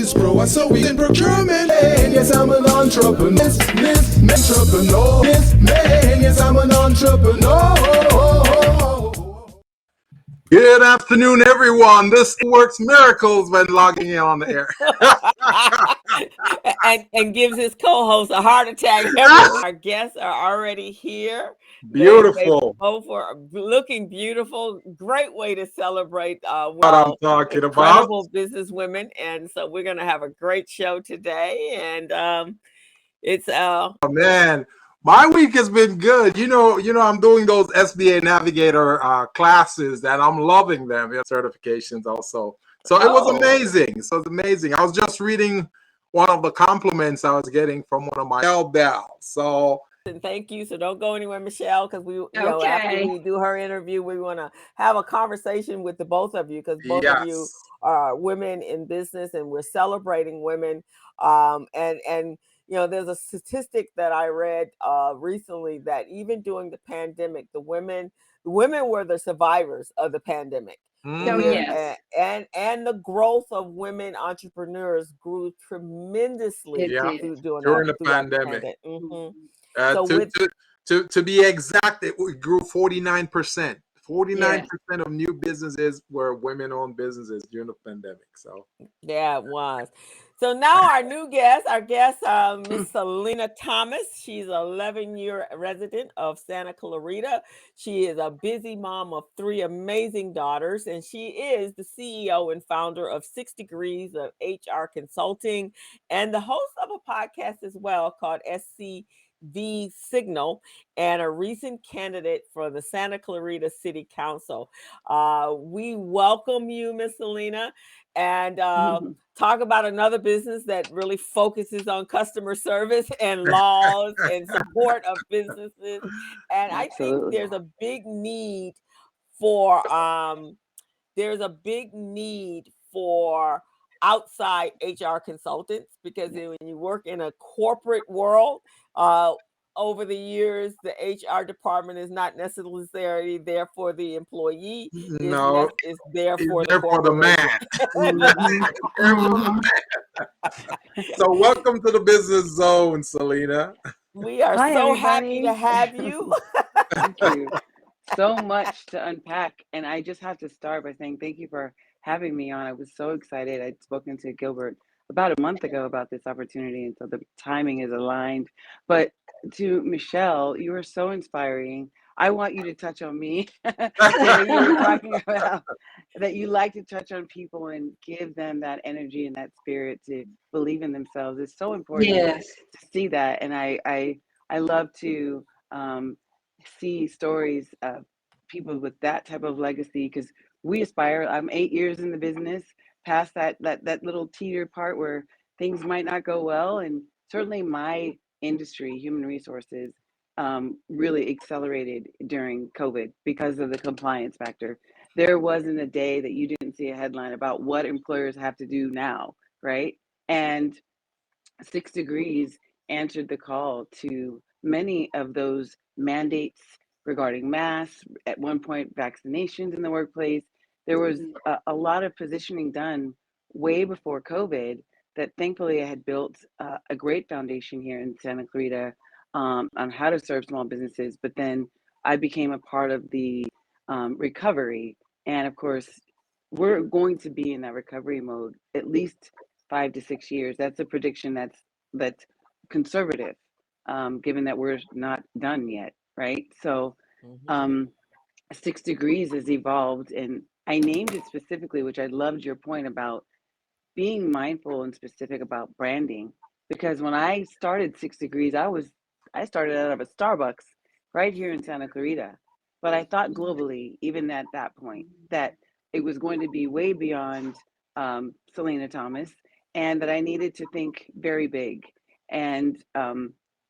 SmallBizPro, and so we in procurement. Man, yes, I'm an entrepreneur. Entrepreneur. Man, yes, I'm an entrepreneur. Good afternoon, everyone. This works miracles when logging in on the air. and gives his co-host a heart attack. Our guests are already here. Beautiful. They both are looking beautiful. Great way to celebrate What I'm talking incredible about. business women. And so we're going to have a great show today. And it's Oh, man, my week has been good. You know, I'm doing those SBA Navigator classes, and I'm loving them. We have certifications also. So it was amazing. So it's amazing. I was just reading one of the compliments I was getting from one of my Bell. So and thank you. So don't go anywhere, Michelle, because we, after we do her interview, we want to have a conversation with the both of you, because both of you are women in business, and we're celebrating women. And there's a statistic that I read recently that even during the pandemic, the women were the survivors of the pandemic. Yes. And the growth of women entrepreneurs grew tremendously during the pandemic. Mm-hmm. To be exact, it grew 49%. 49% of new businesses were women-owned businesses during the pandemic. So yeah, it was. So now our guest, Miss Selina Thomas. She's an 11-year resident of Santa Clarita. She is a busy mom of 3 amazing daughters, and she is the CEO and founder of 6 Degrees of HR Consulting, and the host of a podcast as well called SCV Signal, and a recent candidate for the Santa Clarita City Council. We welcome you, Miss Selina, and talk about another business that really focuses on customer service and laws and support of businesses. And I think there's a big need for outside HR consultants, because when you work in a corporate world, over the years, the HR department is not necessarily there for the employee. No, it's there for the man. So welcome to the business zone, Selina. We are so happy to have you. Thank you. So much to unpack. And I just have to start by saying thank you for having me on. I was so excited. I'd spoken to Gilbert about a month ago about this opportunity, and so the timing is aligned. But to Michelle, you were so inspiring. I want you to touch on me. So you were talking about that you like to touch on people and give them that energy and that spirit to believe in themselves. It's so important to see that. And I love to see stories of people with that type of legacy, because we aspire. I'm 8 years in the business, past that little teeter part where things might not go well, and certainly my industry, human resources, really accelerated during COVID because of the compliance factor. There wasn't a day that you didn't see a headline about what employers have to do now, right? And 6 Degrees answered the call to many of those mandates regarding masks, at one point vaccinations in the workplace. There was a lot of positioning done way before COVID that thankfully I had built a great foundation here in Santa Clarita on how to serve small businesses. But then I became a part of the recovery. And of course, we're going to be in that recovery mode at least 5 to 6 years. That's a prediction that's conservative, given that we're not done yet, right? So 6 Degrees has evolved, and I named it specifically, which I loved your point about being mindful and specific about branding. Because when I started 6 Degrees, I started out of a Starbucks right here in Santa Clarita. But I thought globally, even at that point, that it was going to be way beyond Selina Thomas, and that I needed to think very big. And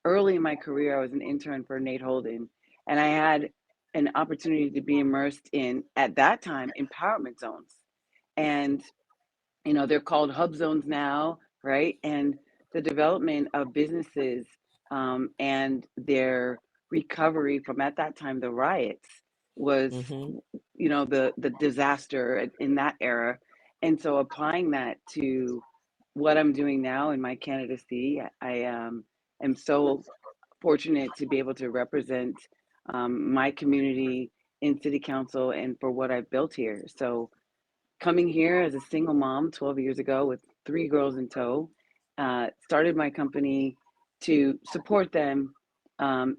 early in my career, I was an intern for Nate Holden, and I had an opportunity to be immersed in, at that time, empowerment zones. And, they're called hub zones now, right? And the development of businesses and their recovery from, at that time, the riots was, the disaster in that era. And so applying that to what I'm doing now in my candidacy, I am so fortunate to be able to represent my community in city council and for what I've built here. So coming here as a single mom 12 years ago with 3 girls in tow, started my company to support them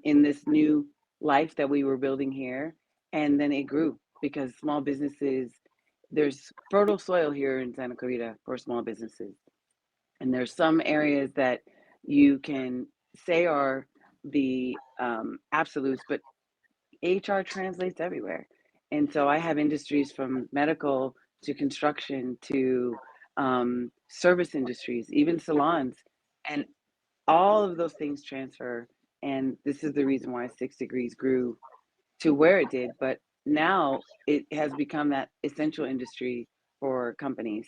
in this new life that we were building here. And then it grew because small businesses, there's fertile soil here in Santa Clarita for small businesses. And there's some areas that you can say are the absolutes, but HR translates everywhere. And so I have industries from medical to construction to service industries, even salons, and all of those things transfer. And this is the reason why 6 Degrees grew to where it did. But now it has become that essential industry for companies.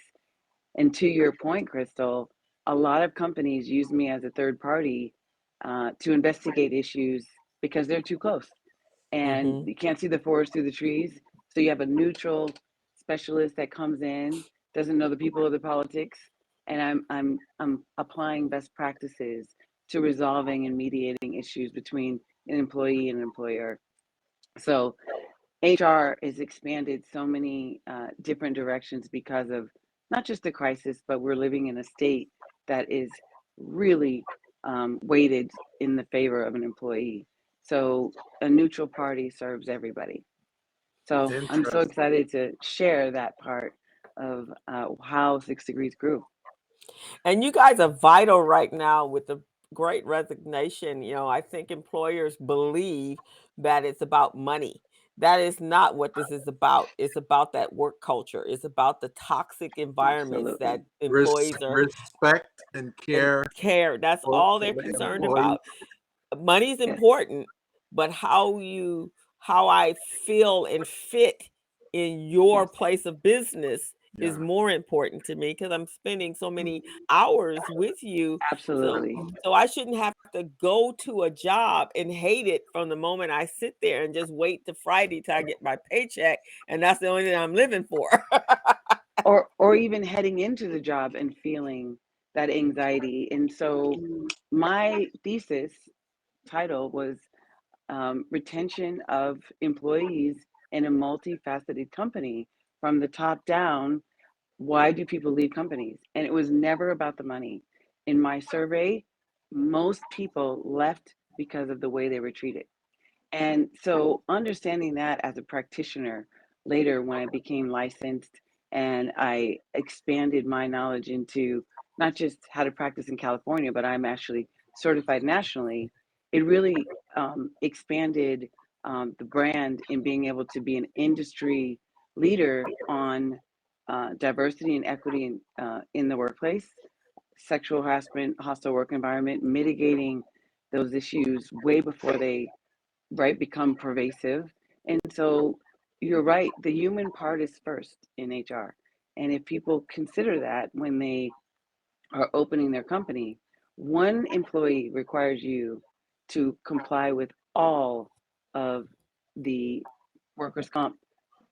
And to your point, Crystal, a lot of companies use me as a third party to investigate issues because they're too close and you can't see the forest through the trees. So you have a neutral specialist that comes in, doesn't know the people or the politics, and I'm applying best practices to resolving and mediating issues between an employee and an employer. So HR has expanded so many different directions because of not just the crisis, but we're living in a state that is really weighted in the favor of an employee. So a neutral party serves everybody. So I'm so Interesting. excited to share that part of how 6 Degrees grew. And you guys are vital right now with the great resignation. You know, I think employers believe that it's about money. That is not what this is about. It's about that work culture. It's about the toxic environments Absolutely. that employees are Respect and and care care. That's for all they're the concerned employee. about. Money is Yes. important, but how I feel and fit in your Yes. place of business is Yeah. more important to me because I'm spending so many hours with you. So Absolutely. so I shouldn't have to go to a job and hate it from the moment I sit there and just wait to Friday till I get my paycheck, and that's the only thing I'm living for. Or even heading into the job and feeling that anxiety. And so my thesis title was retention of employees in a multifaceted company from the top down. Why do people leave companies? And it was never about the money. In my survey, most people left because of the way they were treated. And so understanding that as a practitioner later when I became licensed and I expanded my knowledge into not just how to practice in California, but I'm actually certified nationally, it really expanded the brand in being able to be an industry leader on diversity and equity in the workplace, sexual harassment, hostile work environment, mitigating those issues way before they become pervasive. And so you're right, the human part is first in HR. And if people consider that when they are opening their company, one employee requires you to comply with all of the workers' comp,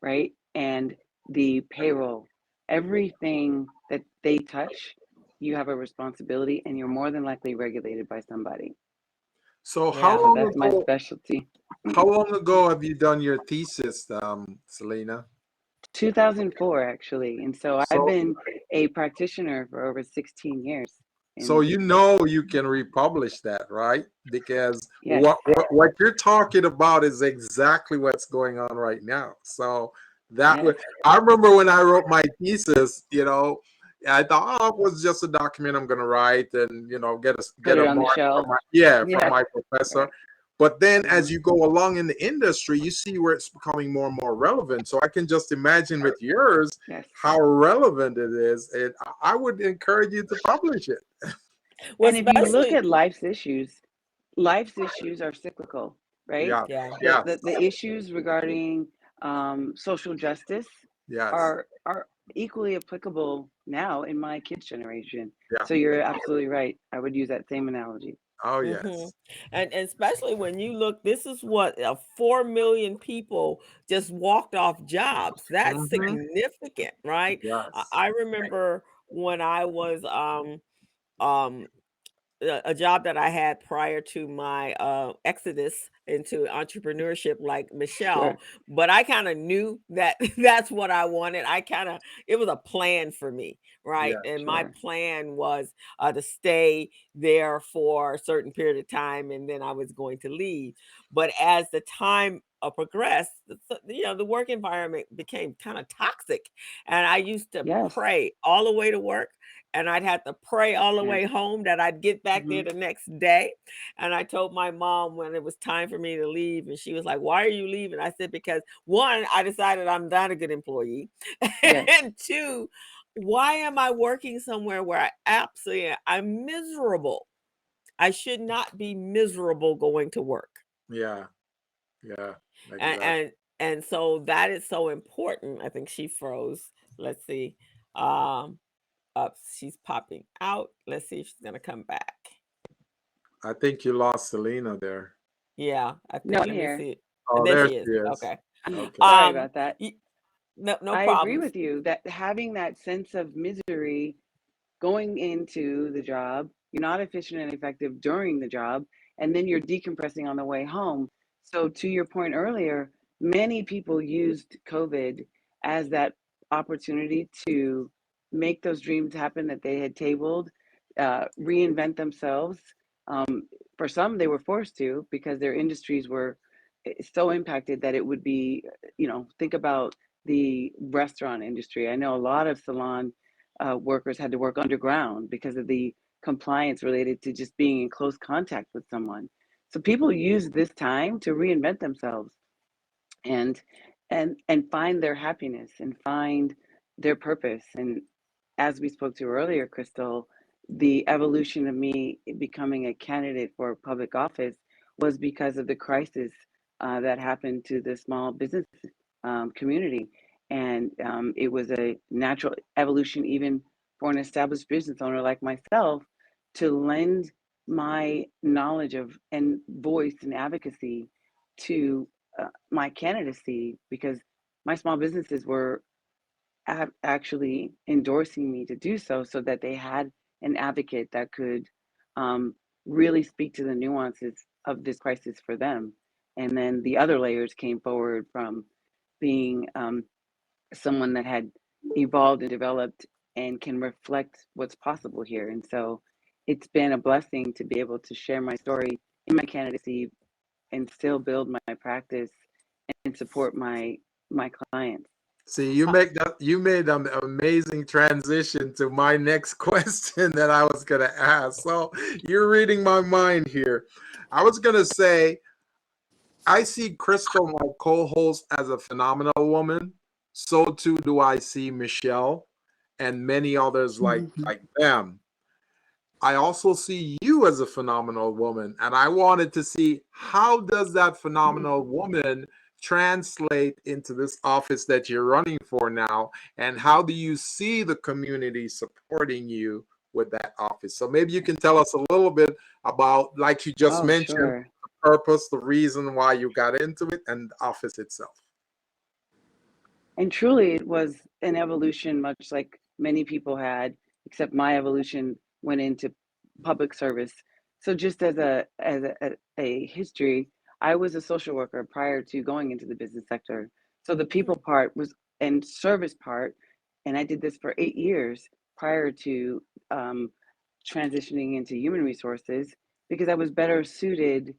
right? And the payroll, everything that they touch, you have a responsibility and you're more than likely regulated by somebody. So Yeah. So that's my specialty. how long ago have you done your thesis, Selena? 2004, actually. And so I've So been a practitioner for over 16 years. so And you know you can republish that, right? Because yes, what you're talking about is exactly what's going on right now. So that yes, would I remember when I wrote my thesis, I thought, oh, it was just a document I'm going to write and get put a it on the mark shelf. from Yeah, my professor. right. But then as Mhm. you go along in the industry, you see where it's becoming more and more relevant. So I can just imagine with yours Yes. how relevant it is. And I would encourage you to publish it. Well, And if you look especially, at life's issues are cyclical, right? Yeah. yeah. Yeah. The issues regarding social justice Yes. are equally applicable now in my kids' generation. Yeah. So you're absolutely right. I would use that same analogy. Oh, hmm yes. And especially when you look, this is what 4 million people just walked off jobs. That's Mm-hmm. significant, right? I Yes. I remember when I was um a job that I had prior to my exodus into entrepreneurship, like Michelle, Sure. but I kind of knew that that's what I wanted. It was a plan for me, right? Yeah. And my Sure. plan was to stay there for a certain period of time, and then I was going to leave. But as the time progressed, the work environment became kind of toxic, and I used to Yes. pray all the way to work, and I'd have to pray all the Yeah. way home that I'd get back there Mhm. the next day. And I told my mom when it was time for me to leave, and she was like, "Why are you leaving?" I said, "Because one, I decided I'm not a good employee, Yes. and two, why am I working somewhere where I'm miserable? I should not be miserable going to work." Yeah. Yeah. And Exactly. and and so that is so important. I think she froze. Let's see. Um Up. She's popping out. Let's see if she's gonna come back. I think you lost Selena there. Yeah, I No, think. I'm Let me here. see. Oh, There there she is. she is. Okay. Okay. Sorry Um. about that. No I agree problems. with you that having that sense of misery going into the job, you're not efficient and effective during the job, and then you're decompressing on the way home. So, to your point earlier, many people used COVID as that opportunity to make those dreams happen that they had tabled, reinvent themselves. Um, for some, they were forced to because their industries were so impacted that it would be, think about the restaurant industry. I know a lot of salon workers had to work underground because of the compliance related to just being in close contact with someone. So people use this time to reinvent themselves and and find their happiness and find their purpose. And as we spoke to earlier, Crystal, the evolution of me becoming a candidate for public office was because of the crisis that happened to the small business community. And it was a natural evolution, even for an established business owner like myself, to lend my knowledge of and voice and advocacy to my candidacy because my small businesses were actually endorsing me to do so, so that they had an advocate that could um, really speak to the nuances of this crisis for them. And then the other layers came forward from being someone that had evolved and developed and can reflect what's possible here. And so it's been a blessing to be able to share my story in my candidacy and still build my practice and support my clients. See, you made an amazing transition to my next question that I was gonna ask. So you're reading my mind here. I was gonna say I see Crystal, my co-host, as a phenomenal woman. So too do I see Michelle and many others like them. I also see you as a phenomenal woman, and I wanted to see how does that phenomenal woman translate into this office that you're running for now, and how do you see the community supporting you with that office? So maybe you can tell us a little bit about, like you just Oh, mentioned, sure. the purpose, the reason why you got into it, and the office itself. And truly, it was an evolution, much like many people had, except my evolution went into public service. So, just as a history, I was a social worker prior to going into the business sector. So the people part was and service part, and I did this for 8 years prior to um, transitioning into human resources because I was better suited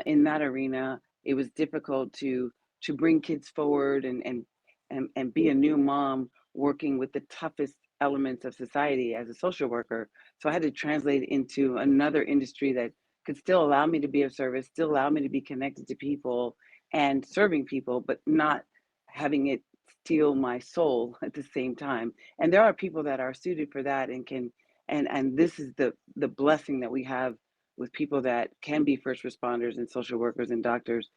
in that arena. It was difficult to bring kids forward and be a new mom working with the toughest elements of society as a social worker. So I had to translate into another industry that could still allow me to be of service, still allow me to be connected to people and serving people, but not having it steal my soul at the same time. And there are people that are suited for that and can and this is the blessing that we have with people that can be first responders and social workers and doctors.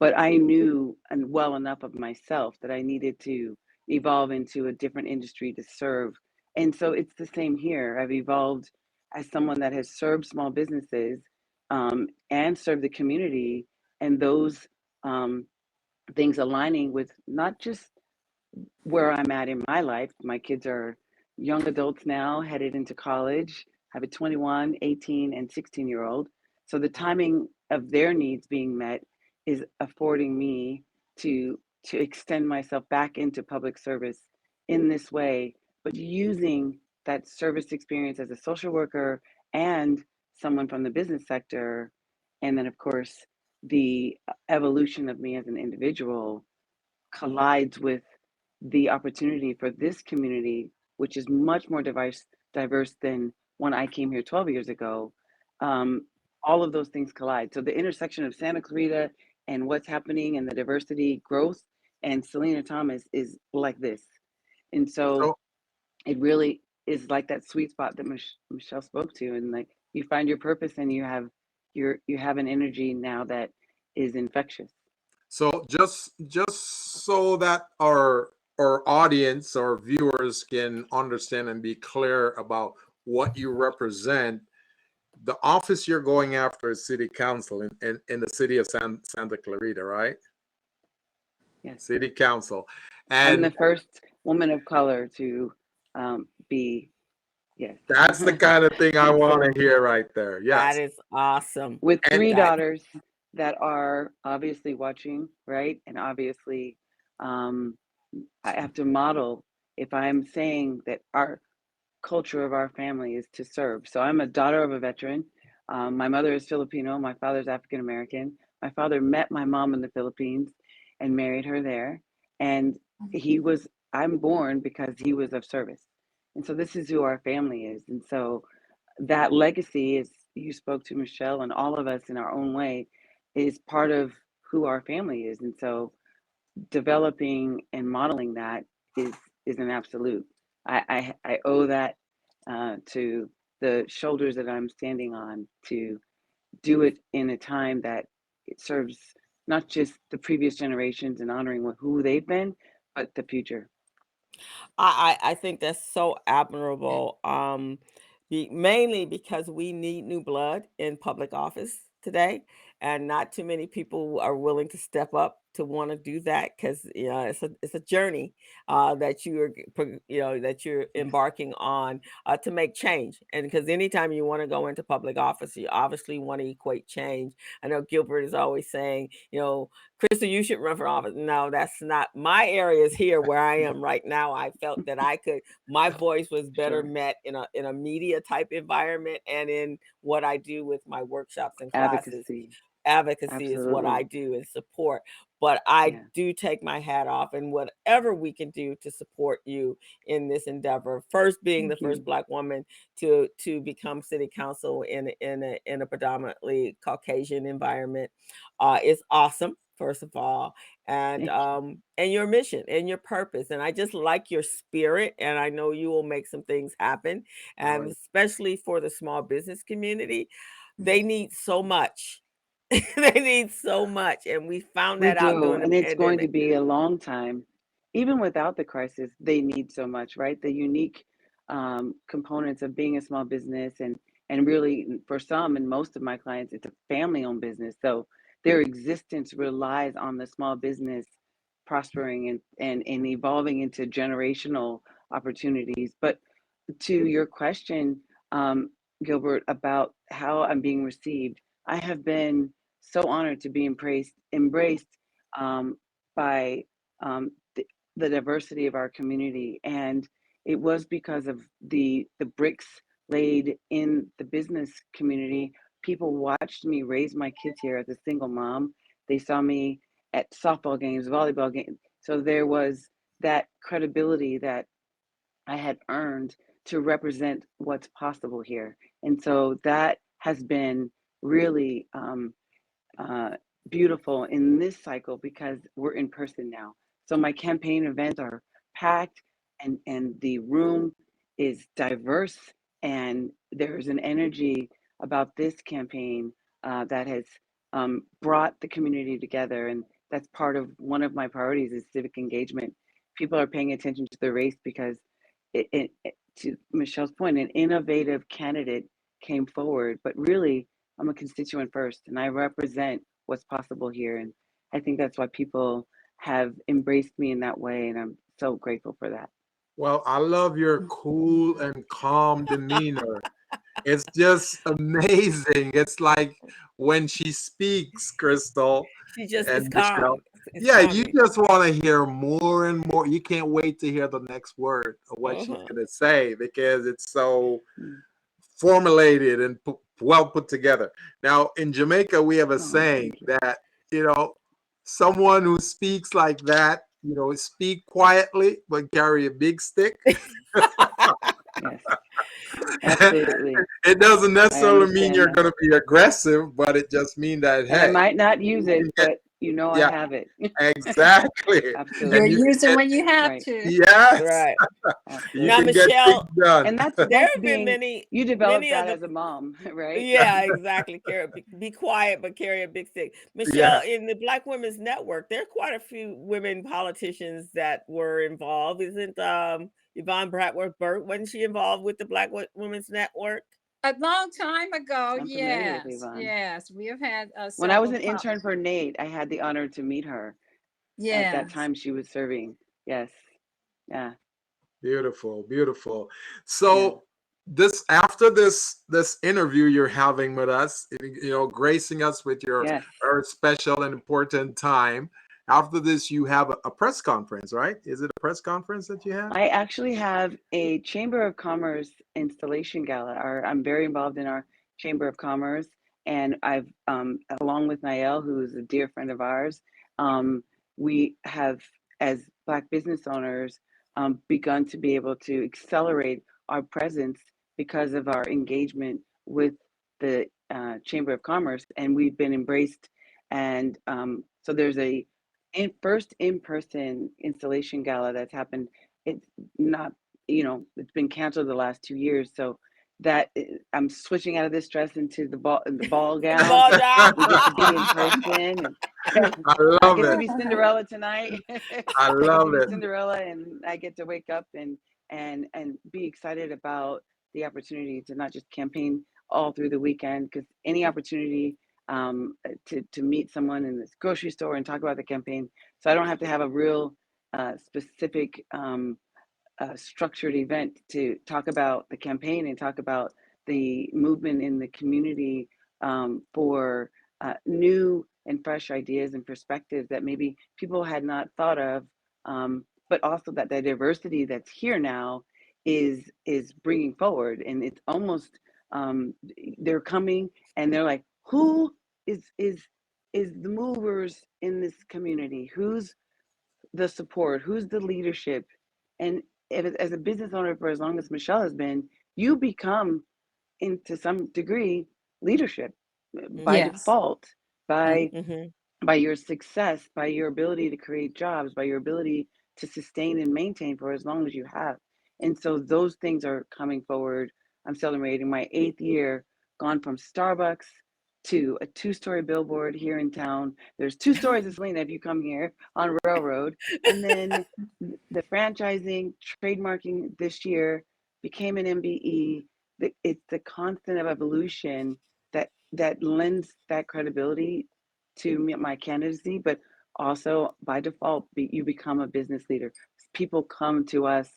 But I knew and well enough of myself that I needed to evolve into a different industry to serve. And so it's the same here. I've evolved as someone that has served small businesses and served the community, and those um, things aligning with not just where I'm at in my life. My kids are young adults now headed into college. I have a 21, 18, and 16-year-old. So the timing of their needs being met is affording me to extend myself back into public service in this way, but using that service experience as a social worker and someone from the business sector. And then, of course, the evolution of me as an individual collides with the opportunity for this community, which is much more diverse than when I came here 12 years ago. All of those things collide. So the intersection of Santa Clarita and what's happening and the diversity growth and Selina Thomas is like this. And so So, it really is like that sweet spot that Michelle spoke to, and like you find your purpose and you have an energy now that is infectious. so just so that our audience or viewers can understand and be clear about what you represent, the office you're going after is City Council in the city of Santa Clarita, right? Yes. City Council. I'm the And first woman of color to be, yes. that's the kind of thing I And want so to hear right there. That Yes. is awesome. with And three That daughters that are obviously watching, right? And obviously, um, I have to model if I'm saying that our culture of our family is to serve. So I'm a daughter of a veteran. My mother is Filipino. My father's African American. My father met my mom in the Philippines and married her there. And I'm born because he was of service. And so this is who our family is. And so that legacy is, you spoke to Michelle, and all of us in our own way is part of who our family is. And so developing and modeling that is an absolute. I owe that to the shoulders that I'm standing on to do it in a time that it serves not just the previous generations and honoring who they've been, but the future. I think that's so admirable. Mainly because we need new blood in public office today, and not too many people are willing to step up to want to do that because it's a journey that that you're Yes, embarking on to make change. And because anytime you want to go into public office, you obviously want to equate change. I know Gilbert is always saying, Crystal, you should run for office. No, that's not my area. Is here where I am right now. I felt that my voice was better sure. met in a media type environment and in what I do with my workshops and classes. Advocacy, Advocacy is what I absolutely. do and support. But I Yeah, do take my hat off, and whatever we can do to support you in this endeavor. First, being the thank first you. Black woman to become city council in a predominantly Caucasian environment is awesome. First of all, Thank you. and your mission and your purpose, and I just like your spirit, and I know you will make some things happen, and Always. especially for the small business community, they need so much. They need so much, and we found We that out do, during the and it's going to pandemic. be a long time. Even without the crisis, they need so much, right? The unique components of being a small business, and really for some and most of my clients, it's a family-owned business. So their existence relies on the small business prospering and evolving into generational opportunities. But to your question, Gilbert, about how I'm being received, I have been so honored to be embraced um, by the diversity of our community, and it was because of the bricks laid in the business community. People watched me raise my kids here as a single mom. They saw me at softball games, volleyball games. So there was that credibility that I had earned to represent what's possible here. And so that has been really uh, beautiful in this cycle because we're in person now. So my campaign events are packed, and the room is diverse, and there's an energy about this campaign that has brought the community together. And that's part of one of my priorities is civic engagement. People are paying attention to the race because to Michelle's point, an innovative candidate came forward, but really I'm a constituent first and I represent what's possible here. And I think that's why people have embraced me in that way. And I'm so grateful for that. Well, I love your cool and calm demeanor. It's just amazing. It's like when she speaks, Crystal She just is and Michelle. calm. It's Yeah, you calming. just want to hear more and more. You can't wait to hear the next word of what she's Uh-huh. going to say because it's so Mm. formulated and well put together. Now, in Jamaica, we have a Oh, saying thank you. that, you know, someone who speaks like that, speak quietly but carry a big stick. Yes, absolutely. It doesn't I necessarily mean understand you're that. going to be aggressive, but it just means that, And I hey, might not use you it, can get, but I yeah, have it. exactly. You And Absolutely. you can use it get, when you have Right. to. yes, Right. you Now, can Absolutely. get things Michelle, done. And that's there that's have been being many, you developed many of that the as a mom, right? yeah, exactly. Be quiet, but carry a big stick. Michelle, Yes. in the Black Women's Network, there are quite a few women politicians that were involved. Isn't Yvonne Bratworth Burt, wasn't she involved with the Women's Network? A long time ago, I'm familiar with yes, Yvonne. yes. We have had When I was several an talks. intern for Nate, I had the honor to meet her at that Yes. time she was serving. Yes. Yeah. Beautiful, beautiful. Yeah. So this interview you're having with us, gracing us with your Yes. very special and important time. After this, you have a press conference, right? Is it a press conference that you have? I actually have a Chamber of Commerce installation gala. I'm very involved in our Chamber of Commerce, and I've, along with Nael, who's a dear friend of ours, we have, as Black business owners, begun to be able to accelerate our presence because of our engagement with the Chamber of Commerce, and we've been embraced. And so there's a first in-person installation gala that's happened. It's not, it's been canceled the last 2 years. So I'm switching out of this dress into the ball The gown. ball So down. we get to be in person, and I I love get to it. be Cinderella tonight. I I get to love be it. Cinderella, and I get to wake up and be excited about the opportunity to not just campaign all through the weekend, because any opportunity to meet someone in this grocery store and talk about the campaign, so I don't have to have a real specific structured event to talk about the campaign and talk about the movement in the community, for new and fresh ideas and perspectives that maybe people had not thought of, but also that the diversity that's here now is bringing forward. And it's almost, they're coming and they're like, who is the movers in this community? Who's the support? Who's the leadership? And as a business owner for as long as Michelle has been, you become, into some degree, leadership by Yes. default, by Mm-hmm. by your success, by your ability to create jobs, by your ability to sustain and maintain for as long as you have. And so those things are coming forward. I'm celebrating my 8th year, gone from Starbucks to a 2-story billboard here in town. There's 2 stories of Selena if you come here on Railroad. And then the franchising, trademarking this year became an MBE. It's the constant of evolution that lends that credibility to my candidacy, but also by default, you become a business leader. People come to us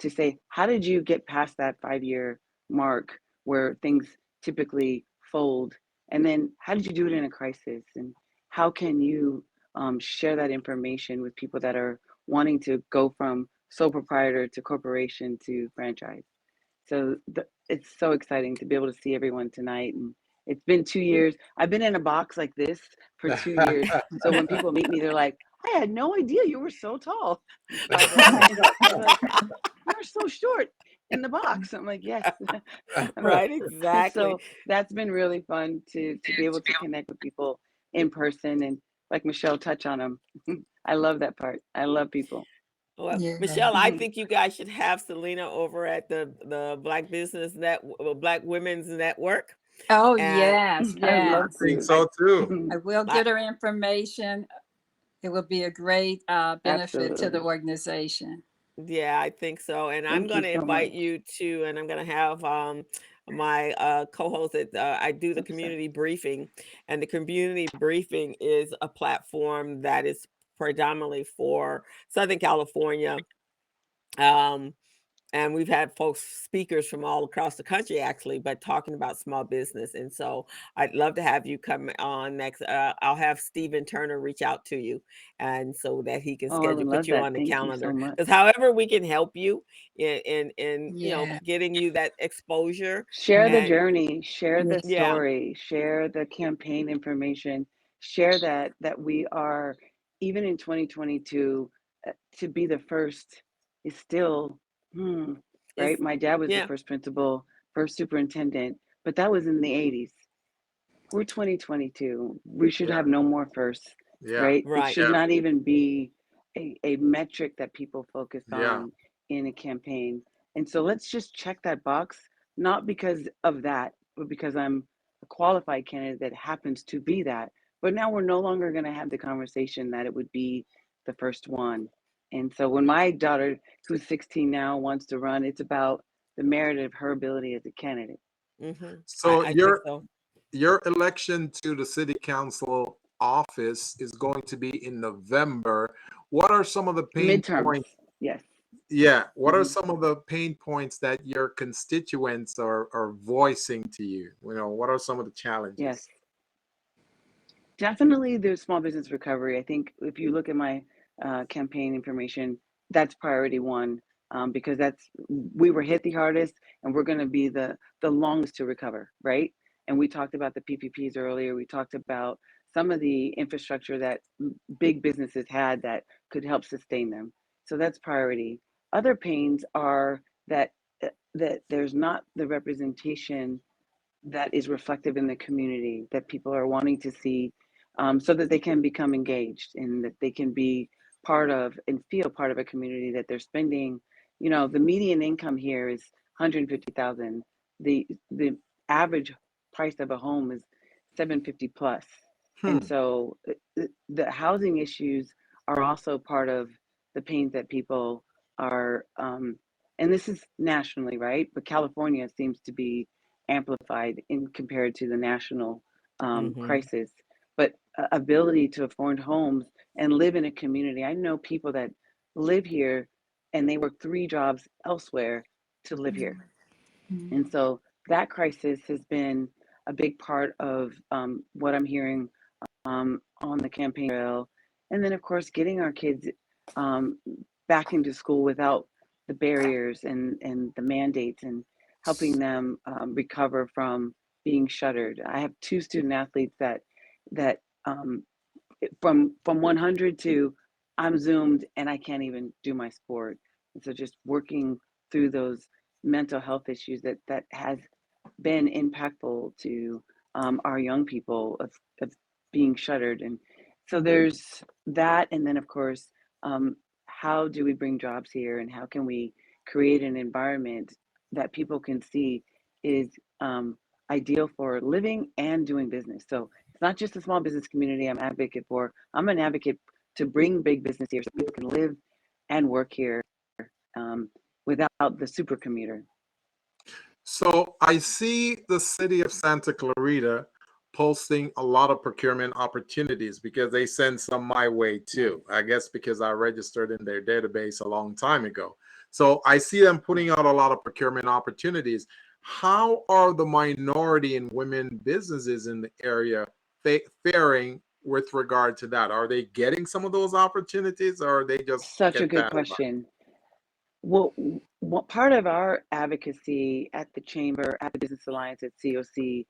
to say, how did you get past that 5-year mark where things typically fold? And then how did you do it in a crisis? And how can you share that information with people that are wanting to go from sole proprietor to corporation to franchise? So it's so exciting to be able to see everyone tonight. And it's been 2 years. I've been in a box like this for 2 years. So when people meet me, they're like, I had no idea you were so tall. I'm 5'11". They're like, you're so short in the box. I'm like, yes. Right, exactly. So that's been really fun to be able to connect with people in person, and like Michelle, touch on them. I love that part. I love people. Well, Yeah. Michelle, I think you guys should have Selena over at the Black Women's Network, Oh, and yes, I would I love yes. think to. so too. I will I, get her information. It will be a great benefit to the Absolutely. organization. yeah, I think so. And I'm Thank going you to so much. invite you to, and I'm going to have my co-host that I do the Oops, sorry. community briefing, and the community briefing is a platform that is predominantly for Southern California. Um, And we've had speakers from all across the country, actually, but talking about small business. And so I'd love to have you come on next. I'll have Stephen Turner reach out to you, and so that he can Oh, I would put love you that. on the Thank you so calendar. much. Because however we can help you in Yeah. getting you that exposure. Share the And journey, share the yeah, story, share the campaign information, share that we are, even in 2022, to be the first is still, right? it's My dad was the yeah. first principal, first superintendent, but that was in the 80s. We're 2022. We should Yeah. have no more firsts, Yeah. right? It Right. should Yeah. not even be a metric that people focus Yeah. on in a campaign. And so let's just check that box, not because of that, but because I'm a qualified candidate that happens to be that. But now we're no longer going to have the conversation that it would be the first one. And so when my daughter, who's 16 now, wants to run, it's about the merit of her ability as a candidate. Mm-hmm. So I think so. your election to the city council office is going to be in November. What are some of the pain Midterms, points? yes. Yeah. What are Mhm. some of the pain points that your constituents are voicing to you? What are some of the Yes. challenges? Definitely the small business recovery. I think if you look at my campaign information, that's priority one, because we were hit the hardest, and we're going to be the longest to recover, right? And we talked about the PPPs earlier. We talked about some of the infrastructure that big businesses had that could help sustain them. So that's priority. Other pains are that there's not the representation that is reflective in the community that people are wanting to see, so that they can become engaged and that they can be part of and feel part of a community that they're spending. The median income here is 150,000. The average price of a home is 750 plus. And Hmm. so the housing issues are also part of the pains that people are, and this is nationally, right? But California seems to be amplified in compared to the national Mm-hmm. crisis. But ability to afford homes and live in a community. I know people that live here and they work 3 jobs elsewhere to live here. And so that crisis has been a big part of what I'm hearing on the campaign trail. And then, of course, getting our kids um, back into school without the barriers and the mandates, and helping them recover from being shuttered. I have 2 student athletes that from 100 to I'm zoomed and I can't even do my sport. And so just working through those mental health issues that has been impactful to our young people of being shuttered. And so there's that. And then, of course, how do we bring jobs here, and how can we create an environment that people can see is ideal for living and doing business? So it's not just a small business community I'm advocate for. I'm an advocate to bring big business here so people can live and work here without the super commuter. So I see the city of Santa Clarita posting a lot of procurement opportunities because they send some my way too. I guess because I registered in their database a long time ago. So I see them putting out a lot of procurement opportunities. How are the minority and women businesses in the area faring with regard to that? Are they getting some of those opportunities, or are they just Such a get good passed by? question. Well, what part of our advocacy at the Chamber, at the Business Alliance at COC,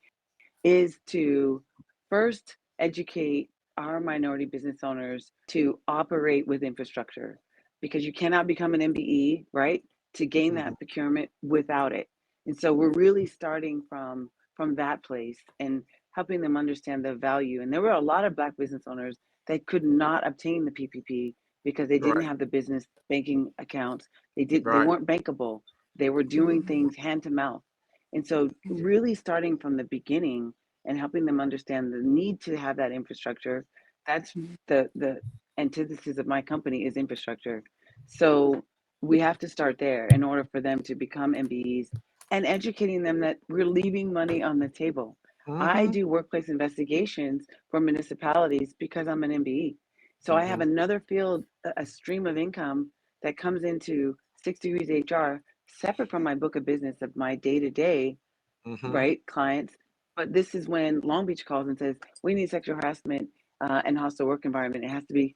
is to first educate our minority business owners to operate with infrastructure, because you cannot become an MBE, right, to gain Mhm. that procurement without it. And so we're really starting from that place and helping them understand the value. And there were a lot of Black business owners that could not obtain the PPP because they didn't Right, have the business banking accounts. They right. weren't bankable. They were doing things hand to mouth. And so really starting from the beginning and helping them understand the need to have that infrastructure. That's the antithesis of my company is infrastructure. So we have to start there in order for them to become MBEs, and educating them that we're leaving money on the table. I Hmm. do workplace investigations for municipalities because I'm an MBE. So I have Hmm. another field, a stream of income that comes into 6 Degrees HR separate from my book of business of my day-to-day, Mm-hmm. right, clients. But this is when Long Beach calls and says, we need sexual harassment and hostile work environment. It has to be,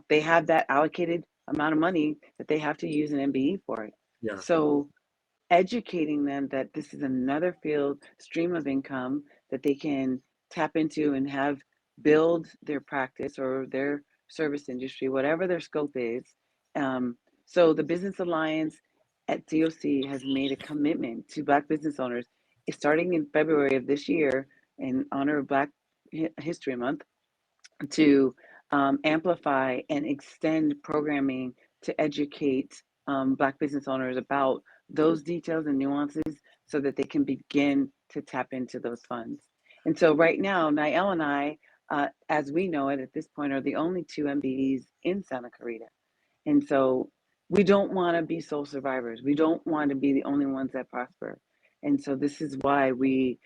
they have that allocated amount of money that they have to use an MBE for it. Yeah. So educating them that this is another field stream of income that they can tap into and have build their practice or their service industry, whatever their scope is. So the Business Alliance at DOC has made a commitment to Black business owners, starting in February of this year in honor of Black History Month, to amplify and extend programming to educate Black business owners about those details and nuances so that they can begin to tap into those funds. And so right now, Nael and I, as we know it at this point, are the only two MBEs in Santa Clarita. And so we don't want to be sole survivors. We don't want to be the only ones that prosper. And so this is why we,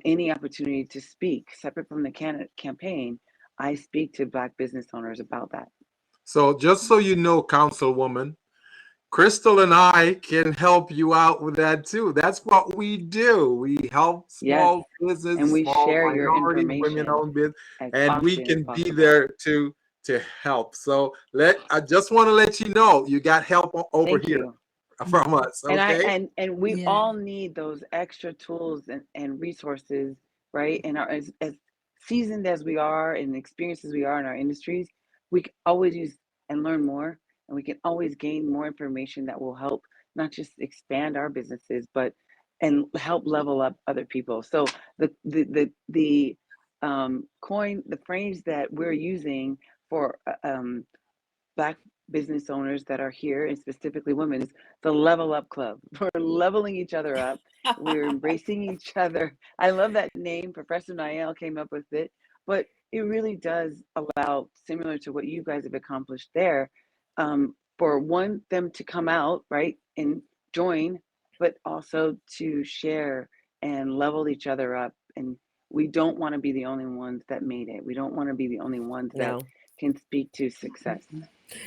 any opportunity to speak, separate from the campaign, I speak to Black business owners about that. So just so you know, Councilwoman, Crystal and I can help you out with that too. That's what we do. We help small business, and we small share your minority, information women-owned business, as and we often as can be possible. there to help. So I just want to let you know you got help over Thank here you. from us. Okay. And we Yeah. all need those extra tools and resources, right? And as seasoned as we are and experienced as we are in our industries, we can always use and learn more, and we can always gain more information that will help not just expand our businesses, but and help level up other people. So the phrase that we're using for Black business owners that are here, and specifically women, is the Level Up Club. We're leveling each other up. We're embracing each other. I love that name. Professor Nael came up with it, but it really does allow, similar to what you guys have accomplished there, for them to come out, right, and join, but also to share and level each other up. And we don't want to be the only ones that made it. We don't want to be the only ones that can speak to success.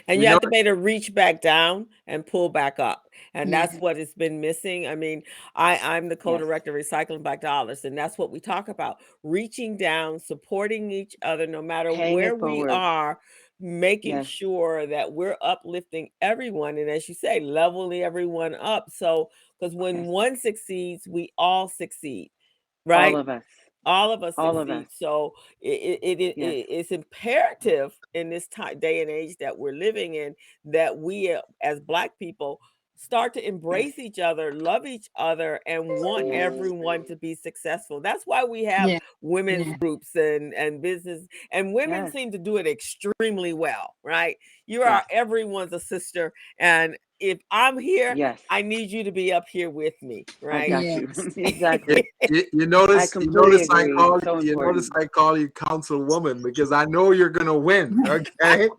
And you have to be able to reach back down and pull back up. And Yeah. that's what has been missing. I mean, I'm the co-director of Recycling Black Dollars, and that's what we talk about. Reaching down, supporting each other, no matter where we are, making sure that we're uplifting everyone. And as you say, leveling everyone up. So, because when one succeeds, we all succeed, right? All of us. All of us All succeed. of us. So it's imperative in this day and age that we're living in that we as Black people start to embrace each other, love each other, and want everyone to be successful. That's why we have women's groups and business, and women seem to do it extremely well, right? You are everyone's a sister, and if I'm here, I need you to be up here with me, right? I got you. Exactly. You notice I completely agree. Notice I call you Councilwoman because I know you're gonna win. Okay,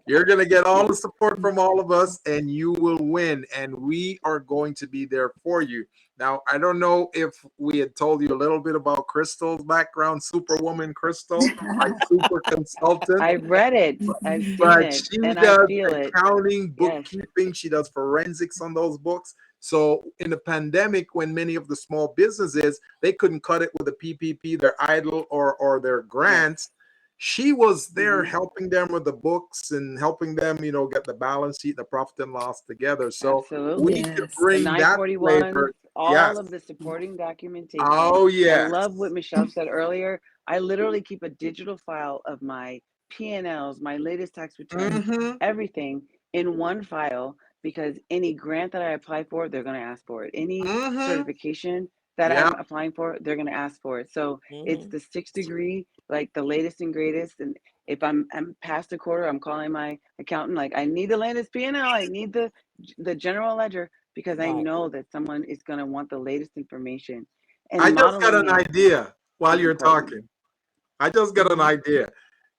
you're gonna get all the support from all of us, and you will win. And we are going to be there for you. Now, I don't know if we had told you a little bit about Crystal's background, Superwoman Crystal, like super consultant. I read it. I've seen it. She and does I feel accounting, bookkeeping. She does forensics on those books. So in the pandemic, when many of the small businesses, they couldn't cut it with a PPP, their idle or their grants, she was there helping them with the books and helping them, get the balance sheet, the profit and loss together. So we could bring that flavor. All of the supporting documentation. Oh, yeah. I love what Michelle said earlier. I literally keep a digital file of my P&Ls, my latest tax returns, everything in one file, because any grant that I apply for, they're going to ask for it. Any certification that I'm applying for, they're going to ask for it. So it's the 6th degree, like the latest and greatest. And if I'm past a quarter, I'm calling my accountant, like, I need the latest P&L, I need the general ledger, because I know that someone is going to want the latest information. And I just got an idea while you're talking. I just got an idea.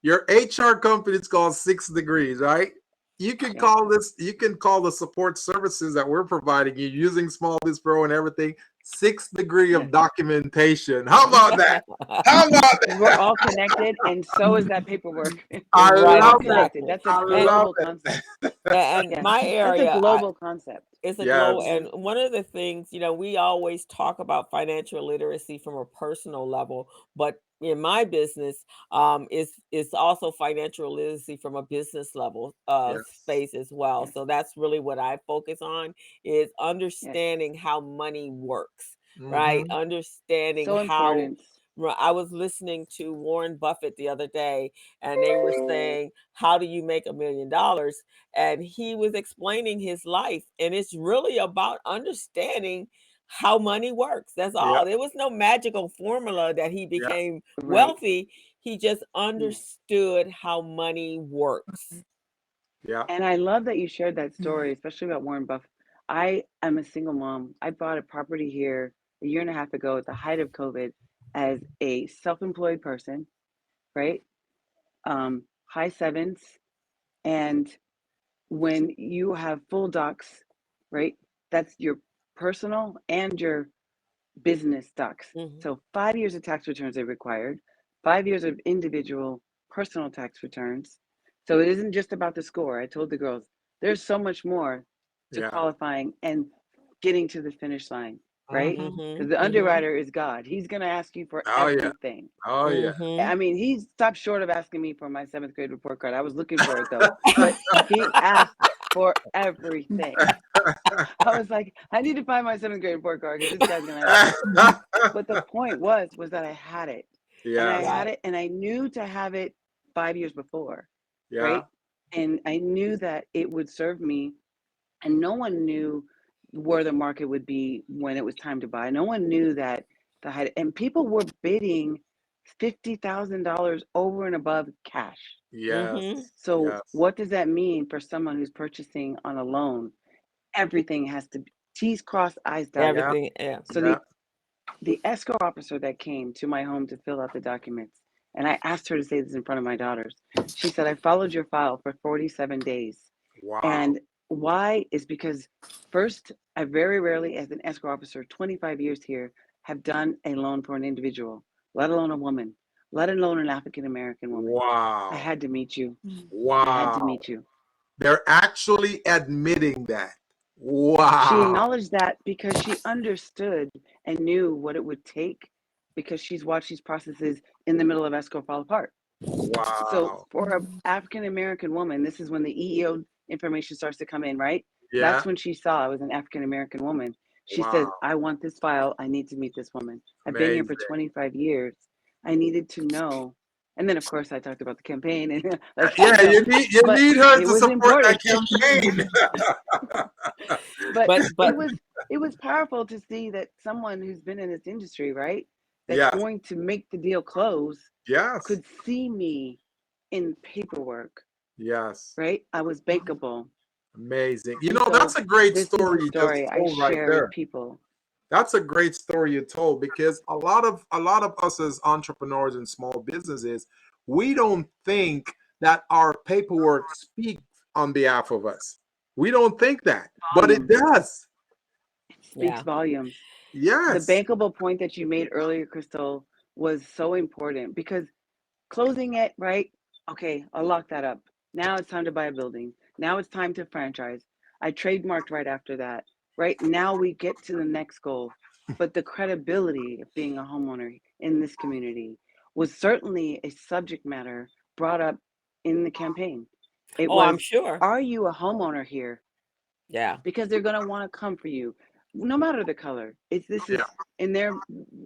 Your HR company is called 6 Degrees, right? You can call the support services that we're providing you using SmallBizPro and everything, 6th degree of documentation. How about that? How about that? We're all connected, and so is that paperwork. I love connected. it. That's a global concept. And my area, that's a global concept. It's a Yes. global, and one of the things, we always talk about financial literacy from a personal level, but in my business, it's also financial literacy from a business level Yes. space as well. Yes. So that's really what I focus on is Yes. understanding how money works, right? Mm-hmm. Understanding So how. important. I was listening to Warren Buffett the other day, and they were saying, "How do you make $1 million?" And he was explaining his life, and it's really about understanding how money works. That's Yep. all. There was no magical formula that he Yep. became Right. wealthy. He just Yes. understood how money works. Yep. And I love that you shared that story, especially about Warren Buffett. I am a single mom. I bought a property here a year and a half ago at the height of COVID as a self-employed person, right? High sevens. And when you have full docs, right? That's your personal and your business docs. Mhm. So 5 years of tax returns are required, 5 years of individual personal tax returns. So it isn't just about the score. I told the girls, there's so much more to Yeah. qualifying and getting to the finish line, right? Mm-hmm. Because Mhm. the Mhm. underwriter is God. He's going to ask you for Oh yeah. everything. Oh yeah. Mhm. I mean, he stopped short of asking me for my seventh grade report card. I was looking for it though, but he asked for everything. I was like, I need to find my seventh grade report card because this guy's gonna ask for it. But the point was that I had it, and I Yes. had Right. it, and I knew to have it 5 years before, Yeah. right? And I knew that it would serve me, and no one knew where the market would be when it was time to buy. No one knew that and people were bidding $50,000 over and above cash. Mhm. Yes. So Yes. what does that mean for someone who's purchasing on a loan? Everything has to be T's crossed, I's dotted. Yeah. Everything. Yeah. So Yeah. the escrow officer that came to my home to fill out the documents, and I asked her to say this in front of my daughters. She said, I followed your file for 47 days. Wow. And why is because first, I very rarely, as an escrow officer, 25 years here, have done a loan for an individual, let alone a woman, let alone an African American woman. I Wow. had to meet you. I had to Wow. meet you. They're actually admitting that. She Wow. acknowledged that because she understood and knew what it would take because she's watched these processes in the middle of escrow fall apart. So Wow. for an African American woman, this is when the EEO information starts to come in, right? Yeah. That's when she saw I was an African American woman. She Wow. said, I want this file. I need to meet this woman. I've been here Amazing. for 25 years. I needed to know. And then, of course, I talked about the campaign and like, Yeah, you but need her it to was support that important. campaign. But But it was powerful to see that someone who's been in this industry, right, that's Yes. going to make the deal close Yes. could see me in paperwork, Yes. right? I was bankable. Amazing. And That's so a great this is story a you just story I told right share with there. people. That's a great story you told because a lot of us as entrepreneurs and small businesses, we don't think that our paperwork speaks on behalf of us. We don't think that, but it Volumes. does. It speaks yeah. volumes. The Yes. bankable point that you made earlier, Crystal, was so important because closing it, right? Okay, I'll lock that up. Now it's time to buy a building. Now it's time to franchise. I trademarked right after that, right? Now we get to the next goal. But the credibility of being a homeowner in this community was certainly a subject matter brought up in the campaign. It Oh, I'm was, sure. are you a homeowner here? Yeah. Because they're going to want to come for you, no matter the color. This Yeah. is in their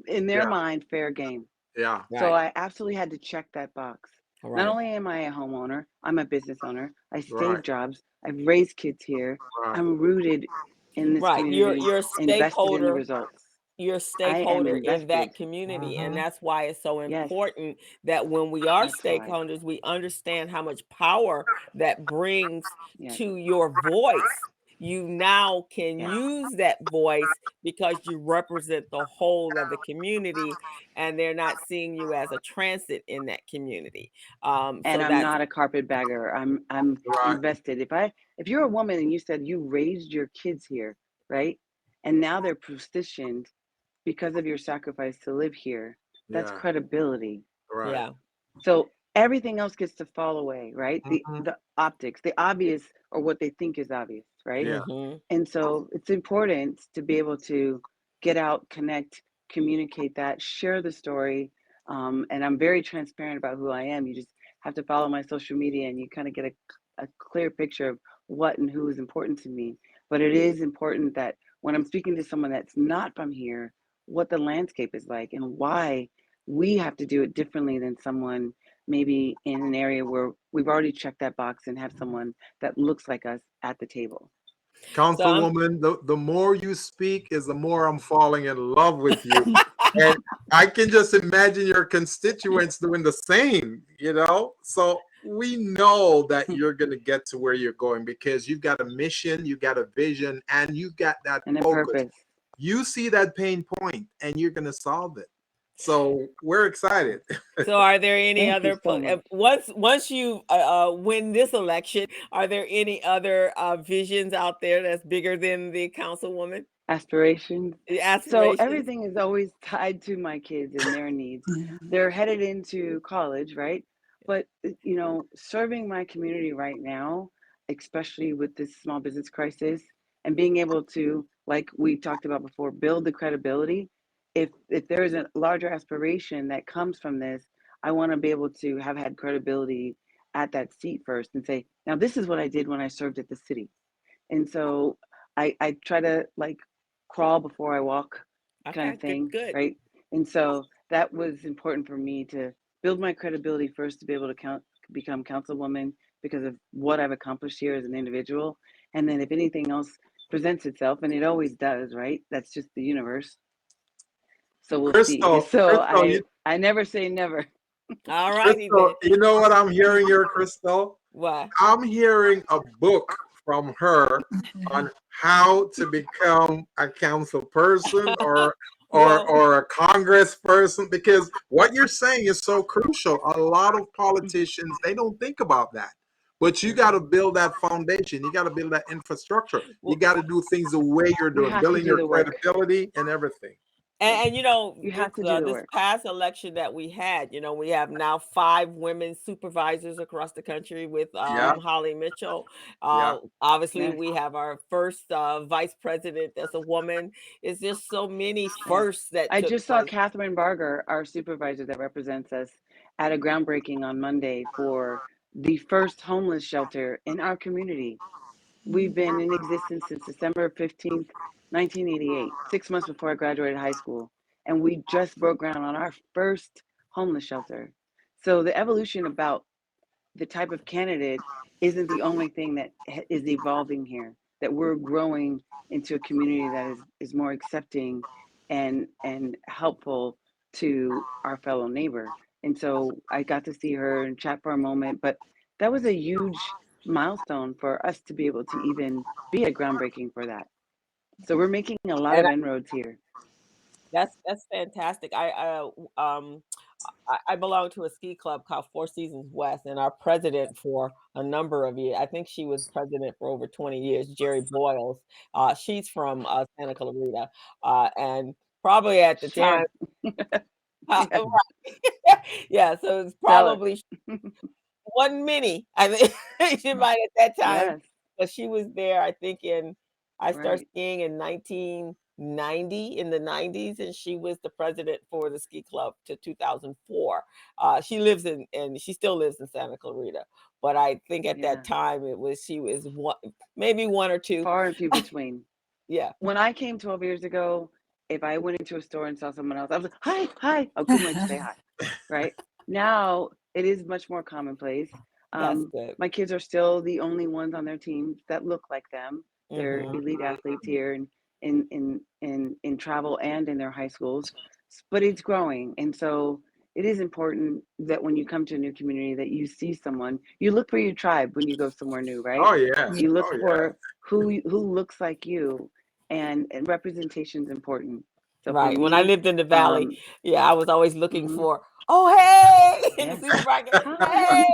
Yeah. mind fair game. Yeah. So Right. I absolutely had to check that box. All Not right. only am I a homeowner, I'm a business owner. I Right. save jobs. I've raised kids here. Right. I'm rooted in this Right. You're community, you're a invested in the stakeholder. results. You're a I am stakeholder in invested. that community, and Mm-hmm. that's why it's so Yes, important that when we are that's why. stakeholders, we understand how much power that brings Yes, to your voice. You now can yes. use that voice because you represent the whole of the community, and they're not seeing you as a transit in that community. And So I'm that's not a carpetbagger. I'm Right. invested. If you're a woman and you said you raised your kids here, right? And now they're positioned because of your sacrifice to live here, that's Yeah. credibility. Right. yeah. So everything else gets to fall away, right? Mm-hmm. The optics, the obvious, or what they think is obvious, right? Yeah. Mhm. And so it's important to be able to get out, connect, communicate that, share the story. And I'm very transparent about who I am. You just have to follow my social media and you kind of get a clear picture of what and who is important to me. But it is important that when I'm speaking to someone that's not from here, what the landscape is like and why we have to do it differently than someone maybe in an area where we've already checked that box and have someone that looks like us at the table. So I'm Councilwoman, the more you speak is the more I'm falling in love with you. And I can just imagine your constituents doing the same, you know? So we know that you're going to get to where you're going because you've got a mission, you've got a vision, and you've got that And a focus. purpose. You see that pain point and you're going to solve it. So we're excited. So are there any Thank you other so much. once you win this election, are there any other visions out there that's bigger than the councilwoman Aspirations. So aspirations? everything is always tied to my kids and their needs. They're headed into college, right? But you know, serving my community right now, especially with this small business crisis, and being able to, like we talked about before, build the credibility. If there is a larger aspiration that comes from this, I want to be able to have had credibility at that seat first and say, now this is what I did when I served at the city. And so I try to like crawl before I walk kind Okay, of thing, good. right? And so that was important for me to build my credibility first to be able to become councilwoman because of what I've accomplished here as an individual. And then if anything else presents itself, and it always does, right? That's just the universe. So we'll see. So I never say never. All righty then. Crystal, you know what I'm hearing here, Crystal? What? I'm hearing a book from her on how to become a council person or a congressperson, because what you're saying is so crucial. A lot of politicians, they don't think about that. But you got to build that foundation. You got to build that infrastructure. You got to do things the way you're You doing, have to building do your the work. credibility and everything. And you know, You have to do the this work. past election that we had, you know, we have now 5 women supervisors across the country with Yeah. Holly Mitchell. Yeah. Obviously, Yes. we have our first vice president that's a woman. It's just so many firsts that I took just saw place. Catherine Barger, our supervisor that represents us, at a groundbreaking on Monday for the first homeless shelter in our community. We've been in existence since December 15th, 1988, 6 months before I graduated high school. And we just broke ground on our first homeless shelter. So the evolution about the type of candidate isn't the only thing that is evolving here, that we're growing into a community that is more accepting and helpful to our fellow neighbor. And so I got to see her and chat for a moment, but that was a huge milestone for us to be able to even be at groundbreaking for that. So we're making a lot of And inroads here. that's fantastic. I belong to a ski club called Four Seasons West, and our president for a number of years, I think she was president for over 20 years, Jerry Boyles. She's from Santa Clarita, and probably at the time, Yes, right. Yeah, so it's tell us. probably one mini. I think she might at that time, Yes, but she was there. I think I started right. skiing in 1990 in the 90s, and she was the president for the ski club to 2004. She lives and she still lives in Santa Clarita, but I think at Yeah. that time she was maybe one or two. Far and few between. Yeah. When I came 12 years ago, if I went into a store and saw someone else, I was like, hi, hi. I couldn't wait to say hi, right? Now it is much more commonplace. That's good. My kids are still the only ones on their teams that look like them. They're elite athletes here and in travel and in their high schools, but it's growing. And so it is important that when you come to a new community that you see someone, you look for your tribe when you go somewhere new, right? Oh, yeah. You look Oh, yeah. for who looks like you, and representation is important. So for Right. When I me, lived in the valley, yeah, I was always looking mhm, for, oh hey, in the yes. supermarket, Hi. hey.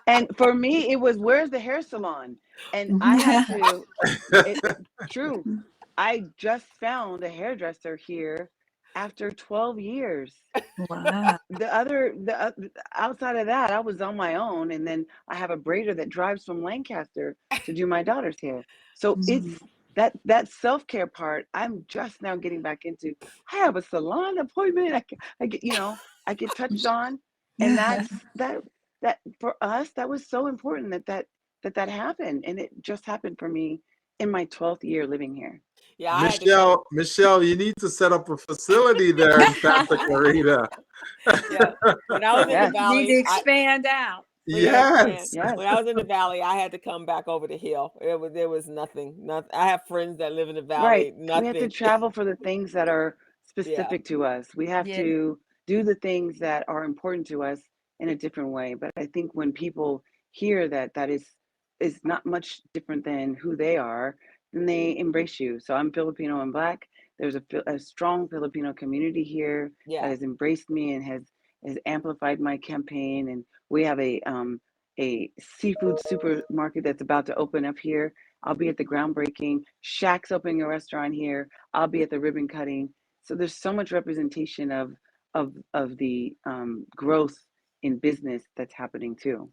And for me, it was, where's the hair salon? And I had to, true. I just found a hairdresser here after 12 years. Wow. Outside of that, I was on my own, and then I have a braider that drives from Lancaster to do my daughter's hair. So it's that self-care part. I'm just now getting back into. I have a salon appointment. I get I get touched on, and that for us that was so important that happened, and it just happened for me in my 12th year living here. Yeah, I had to come. Michelle, you need to set up a facility there in Santa Clarita. Yeah, when I was in the Yes. Need to valley, expand out. Yes. Yes. when I was in the valley, I had to come back over the hill. There was nothing. I have friends that live in the valley. Right. We have to Nothing. travel for the things that are Yeah. specific to us. We have Yeah. to do the things that are important to us in a different way. But I think when people hear that is not much different than who they are, then they embrace you. So I'm Filipino and Black. There's a strong Filipino community here that Yeah. has embraced me and has amplified my campaign. And we have a seafood supermarket that's about to open up here. I'll be at the groundbreaking. Shaq's opening a restaurant here. I'll be at the ribbon cutting. So there's so much representation of the growth in business that's happening too.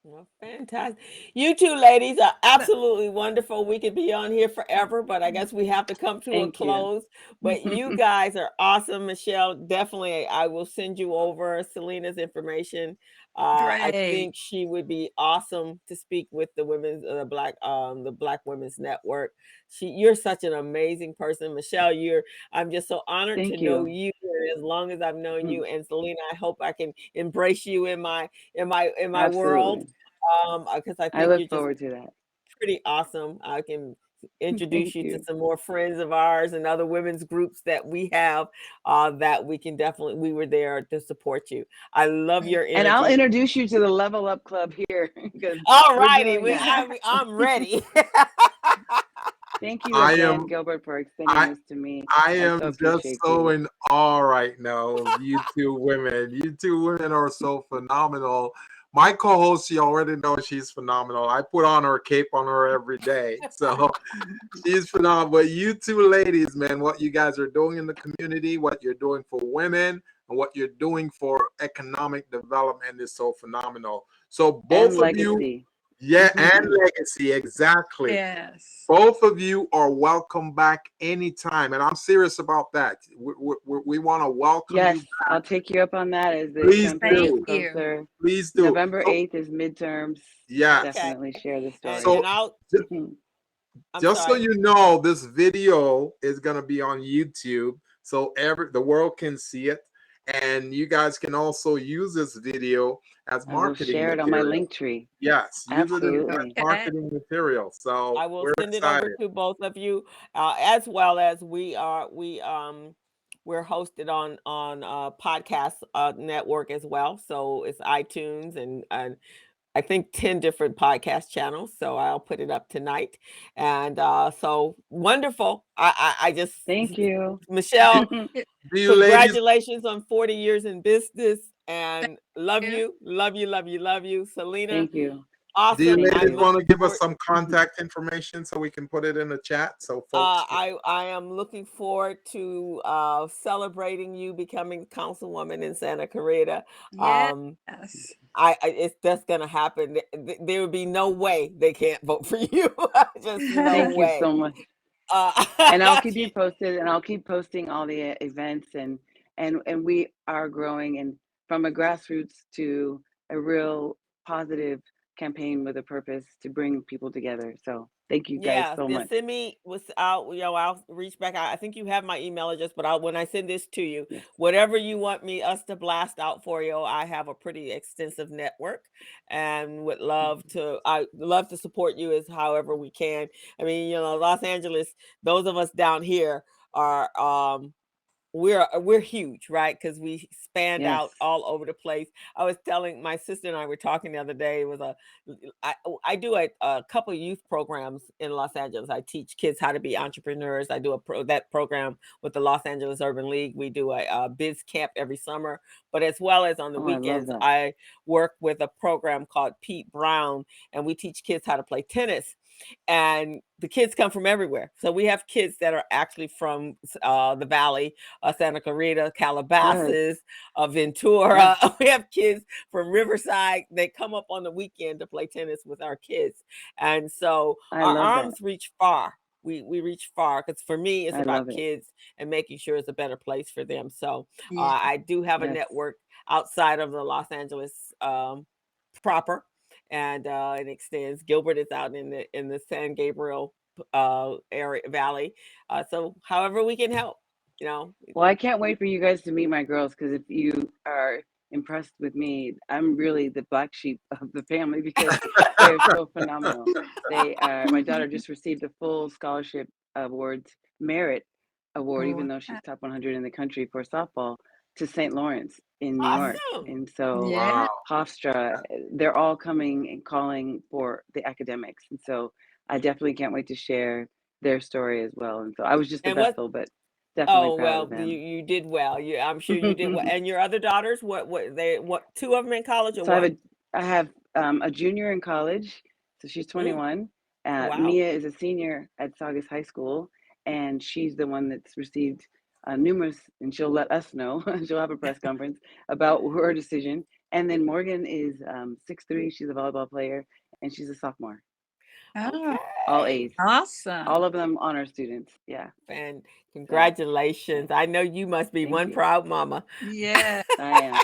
Well, fantastic. You two ladies are absolutely wonderful. We could be on here forever, but I guess we have to come to a Thank you. close. But you guys are awesome. Michelle, definitely, I will send you over Selina's information. I Great. think she would be awesome to speak with the Black Women's Network. You're such an amazing person, Michelle. I'm just so honored Thank to know you. you as long as I've known Mm, you. And Selina, I hope I can embrace you in my world. Absolutely. Because I I think you're look just forward to that. pretty awesome. I can introduce Thank you to you. some more friends of ours and other women's groups that we have that we can definitely, we were there to support you. I love your And I'll energy. introduce you to the Level Up Club here because All we're righty, doing that. I'm ready. Thank you I again, am Gilbert, for extending I this to me. I I am so just appreciate so you. in awe right now of you two women. You two women are so phenomenal. My co-host, she already knows she's phenomenal. I put on her cape on her every day. So she's phenomenal. But you two ladies, man, what you guys are doing in the community, what you're doing for women, and what you're doing for economic development is so phenomenal. So both And of you, legacy. yeah, and legacy, exactly. Yes. Both of you are welcome back anytime, and I'm serious about that. We want to welcome Yes, you. I'll take you up on that as the Please campaign gets do. Thank you. closer. Please do. November So, 8th is midterms. yes. Okay. Definitely share the And, story. So and I'll, I'm just so sorry. you know, this video is gonna be on YouTube, so the world can see it, and you guys can also use this video as I will marketing share it on my material. link tree. Yes, use it as Absolutely. Okay. marketing material. So I will we're send it over excited. to both of you, as well as we're hosted on podcast network as well. So it's iTunes and I think 10 different podcast channels. So I'll put it up tonight. And so wonderful. I just, Thank you. Michelle, Do you ladies? congratulations on 40 years in business and love you, love you, love you, love you. Selina, Thank you. awesome. Do you Thank ladies you. want to give us forward- some contact information so we can put it in the chat so folks? I am looking forward to celebrating you becoming councilwoman in Santa Clarita. Yes. It's just gonna happen. There would be no way they can't vote for you. Just no Thank you way. so much. Uh, And I'll keep you posted, and I'll keep posting all the events, and we are growing, and from a grassroots to a real positive campaign with a purpose to bring people together. So thank you guys so much. Send me I'll reach back out. I think you have my email address, but when I send this to you, Yes. whatever you want us to blast out for you, I have a pretty extensive network and I love to support you as however we can. I mean, Los Angeles, those of us down here are we're huge, right? Because we spanned Yes. out all over the place. I was telling my sister and I were talking the other day. I do a couple of youth programs in Los Angeles. I teach kids how to be entrepreneurs. I do that program with the Los Angeles Urban League. We do a biz camp every summer, but as well as on the Oh, I love weekends, that. I work with a program called Pete Brown, and we teach kids how to play tennis. and the kids come from everywhere. So we have kids that are actually from the Valley, Santa Clarita, Calabasas, Ventura. Yeah. We have kids from Riverside. They come up on the weekend to play tennis with our kids. And so I our love arms reach far. We reach far, because for me, it's I about love it. kids and making sure it's a better place for them. So Yeah. I do have a Yes. network outside of the Los Angeles proper, and it extends. Gilbert is out in the San Gabriel area valley. So however we can help, you know. Well, I can't wait for you guys to meet my girls, because if you are impressed with me, I'm really the black sheep of the family, because they're so phenomenal. They my daughter just received a full scholarship awards merit award, Oh, even though she's top 100 in the country for softball, to St. Lawrence in New York. Awesome. And so yeah. Wow. Hofstra, they're all coming and calling for the academics. And so I definitely can't wait to share their story as well. And so I was just a And what? vessel, but definitely Oh proud of well, them. you did well. I'm sure you did well. And your other daughters, what two of them in college or So one? I have a junior in college, so she's 21. Wow. Mia is a senior at Saugus High School, and she's the one that's received numerous, and she'll let us know. She'll have a press conference about her decision. And then Morgan is 6'3". She's a volleyball player, and she's a sophomore. Oh, All Okay. A's. awesome. All of them honor students. Yeah. And congratulations. I know you must be Thank one you. proud mama. Yeah. I am.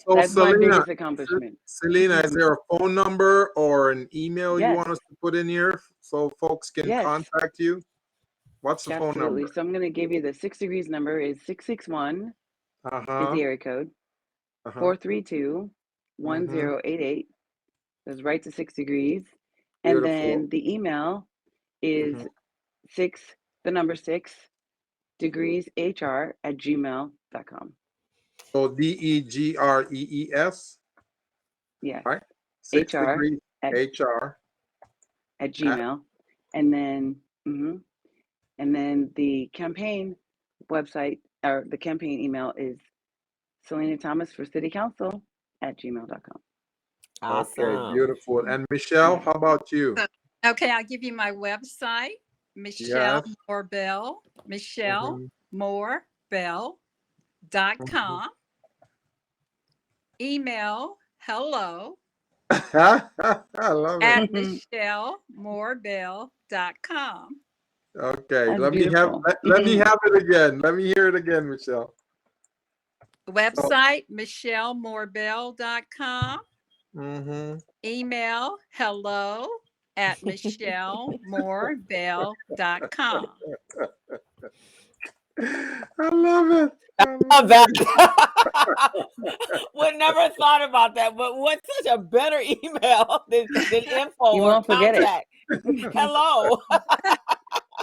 So That's my Selena, biggest accomplishment. Selena, is there a phone number or an email you Yes. want us to put in here so folks can Yes. contact you? What's the phone Absolutely. number? So I'm going to give you the 6 Degrees number is 661 is Uh-huh. the area code, Uh-huh. 432-1088. Goes right to 6 Degrees. And Beautiful. then the email is Mhm. 6 degreeshr@gmail.com. So DEGREES, Yeah. right? 6 HR degrees at HR. Gmail. And then and then the campaign website, or the campaign email, is Selina Thomas for City Council @gmail.com. Awesome. Okay, beautiful. And Michelle, how about you? Okay, I'll give you my website, Michelle Yes. Moorebell, Mhm. MichelleMoorebell.com. Email hello I love it. at MichelleMoorebell.com. Okay, That's let me beautiful. have it again. Let me hear it again, Michelle. Website, MichelleMoorebell.com. Mm-hmm. Email hello at MichelleMoorebell.com. I love it. Love that. Would never thought about that, but what's such a better email than info You or won't forget it. contact? Hello.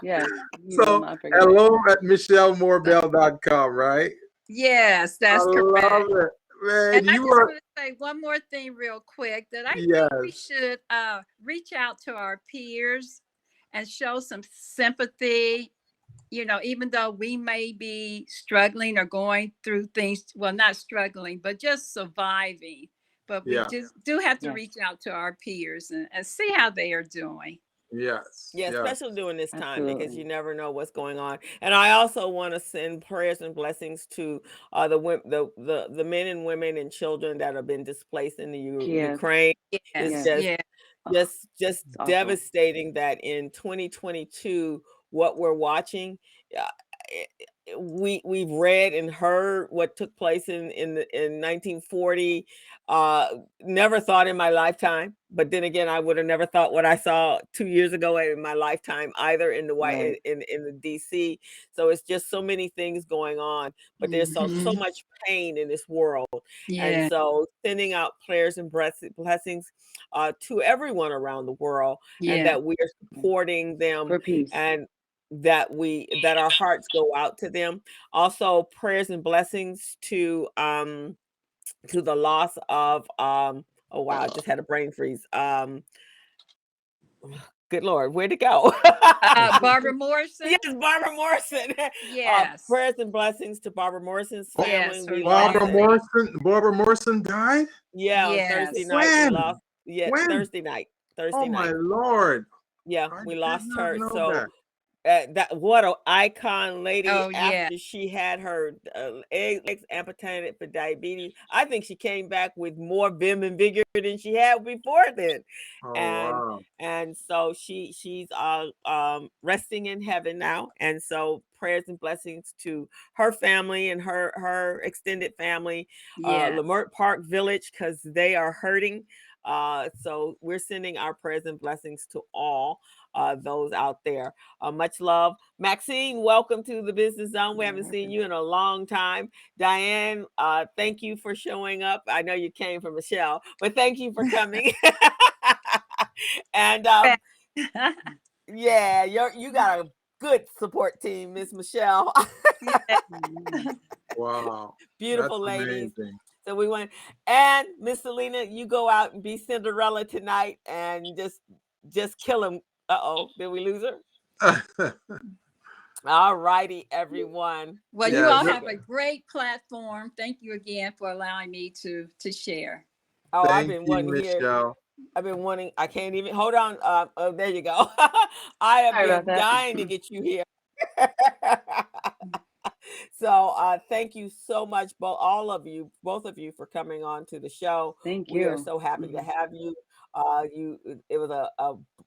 Yes. You will So not forget it. hello at michellemoorebell.com, right? Yes, that's I correct. love it. Man, And I you just are, want to say one more thing real quick, that I think we yes. should reach out to our peers and show some sympathy, even though we may be struggling or going through things, well, not struggling, but just surviving. But we Yeah. just do have to Yes. reach out to our peers and see how they are doing. Yes. Yeah, Yes. especially during this time, because Absolutely. you never know what's going on. And I also want to send prayers and blessings to the men and women and children that have been displaced in the Yes. Ukraine. Yes, It's Yes. just It's awful. devastating that in 2022, what we're watching, we've read and heard what took place in 1940. Never thought in my lifetime, but then again, I would have never thought what I saw 2 years ago in my lifetime either in the Right. in the DC. So it's just so many things going on, but there's so Mhm. much pain in this world. And Yeah, so sending out prayers and blessings to everyone around the world, and yeah. that we are supporting them, For peace. and that our hearts go out to them. Also, prayers and blessings to the loss of oh wow, I just had a brain freeze. Good Lord, where'd it go? Barbara Morrison. Yes, Barbara Morrison. Yes. Prayers and blessings to Barbara Morrison's family. Yes, her We lost family. it. Barbara Morrison died? Yeah, on Yes. Thursday night. We When? lost. Yeah, When? Thursday night. Thursday Oh my night. Lord. Yeah, I we did lost not her. know So that. that what an icon lady Oh, yeah. after she had her legs amputated for diabetes. I think she came back with more vim and vigor than she had before then. Oh and wow. and so she's resting in heaven now, and so prayers and blessings to her family and her extended family, Yeah. Lamert Park Village, because they are hurting. So we're sending our prayers and blessings to all those out there. Much love. Maxine, welcome to the Business Zone. We haven't seen you in a long time. Diane, thank you for showing up. I know you came from Michelle, but thank you for coming. And yeah, you got a good support team, Miss Michelle. Wow. Beautiful That's ladies. amazing. So we went, and Miss Selina, you go out and be Cinderella tonight and just kill him. Uh-oh, did we lose her? All righty, everyone. Well, you Yeah, all have a great platform. Thank you again for allowing me to share. Oh, I've thank been you, wanting to hear. Michelle. I've been wanting. I can't even hold on. Oh, there you go. I have Sorry about been that. dying to get you here. So thank you so much, both of you, for coming on to the show. Thank We are you. so happy to have you. It was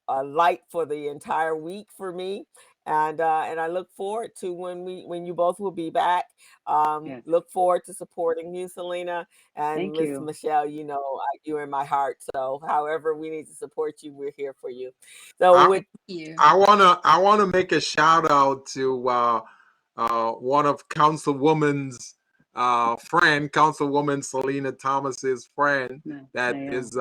a light for the entire week for me, and I look forward to when you both will be back. Yes. Look forward to supporting you, Selena, and Thank Miss you. Michelle. You know, you're in my heart. So however we need to support you, we're here for you. So with You. I wanna make a shout out to one of Councilwoman's friend, Councilwoman Selina Thomas's friend. That Yeah. is,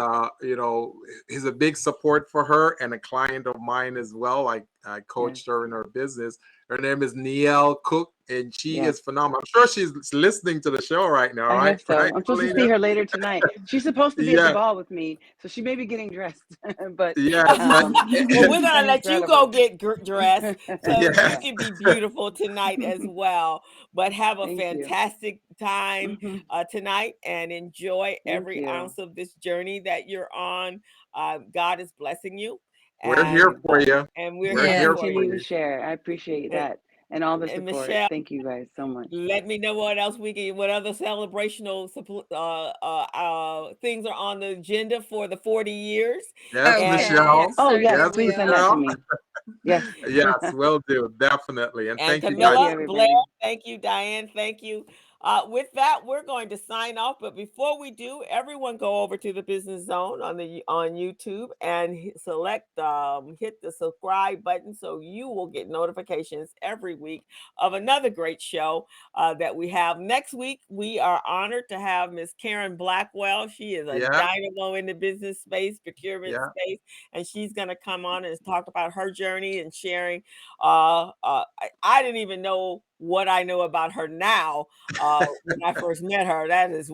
is a big support for her and a client of mine as well. I coached her in her business. Her name is Nielle Cook, and she is phenomenal. I'm sure she's listening to the show right now, I right? hope so. Right, I'm supposed to Selena? see her later tonight. She's supposed to be at the Yeah, ball with me, so she may be getting dressed. But yeah, well, we're she's gonna been let you go incredible. get dressed so you yes. can be beautiful tonight as well. But have a Thank you. fantastic time tonight and enjoy Thank every you. ounce of this journey that you're on. God is blessing you, We're here for you. and we're We're here I'll here for for continue you. to you. share. I appreciate that and all the And support. Michelle, Thank you guys so much. let me know what else what other celebrational things are on the agenda for the 40 years. Yes, And Michelle. Oh yes, Yes, please send that Michelle. to me. Yes. Yes, will do. Definitely. And And thank you Thank guys. you, Camilla, Blair, everybody. thank you. Diane, thank you. With that, we're going to sign off. But before we do, everyone go over to the Business Zone on YouTube and hit the subscribe button so you will get notifications every week of another great show that we have. Next week, we are honored to have Miss Karen Blackwell. She is a Yeah, dynamo in the business space, procurement yeah. space, and she's going to come on and talk about her journey and sharing. I didn't even know what I know about her now when I first met her. That is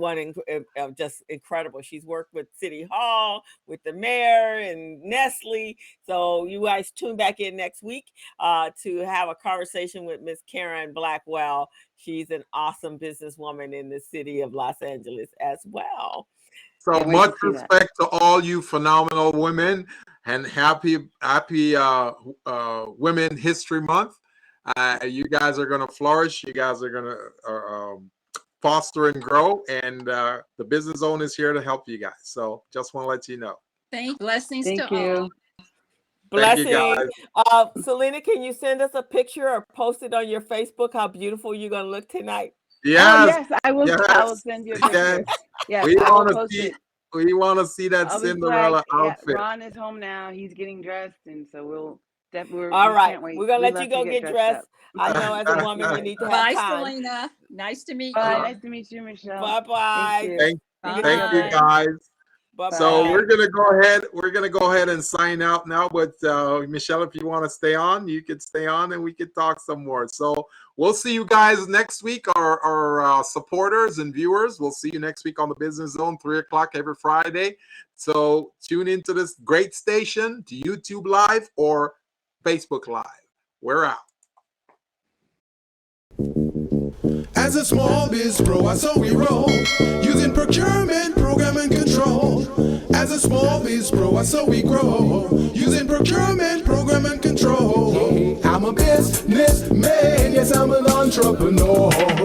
just incredible. She's worked with City Hall, with the mayor and Nestle. So you guys tune back in next week to have a conversation with Miss Karen Blackwell. She's an awesome businesswoman in the city of Los Angeles as well. So Can't wait much to see that. respect to all you phenomenal women, and happy Women History Month. You guys are going to flourish. You guys are going to foster and grow, and the Business Zone is here to help you guys. So just want to let you know. Blessings Thank to all. you. Thank you, Blessings. guys. Selena, can you send us a picture or post it on your Facebook how beautiful you're going to look tonight? Oh Yes, yes, I will. I will yes, send you a yes. picture. Yes, We I will want to post see. it. We want to see that I was Cinderella like, yeah, outfit. Ron is home now. He's getting dressed, and so we'll definitely. All We right, can't wait. we're gonna We let you love to go get dressed dressed. up. I know as a woman you need to have Bye, time. Selena. Nice to meet Bye. you. Nice to meet you, Michelle. Bye bye. Thank you. Thank you, Bye. guys. Bye So bye. we're gonna go ahead. We're gonna go ahead and sign out now. But Michelle, if you want to stay on, you could stay on, and we could talk some more. So we'll see you guys next week, our supporters and viewers. We'll see you next week on the Business Zone, 3:00 every Friday. So tune into this great station to YouTube Live or Facebook Live. We're out. As a small biz pro, I saw we roll, using procurement, program, and control. As a a small biz pro, so we grow using procurement, program, and control. I'm a businessman, yes, I'm an entrepreneur.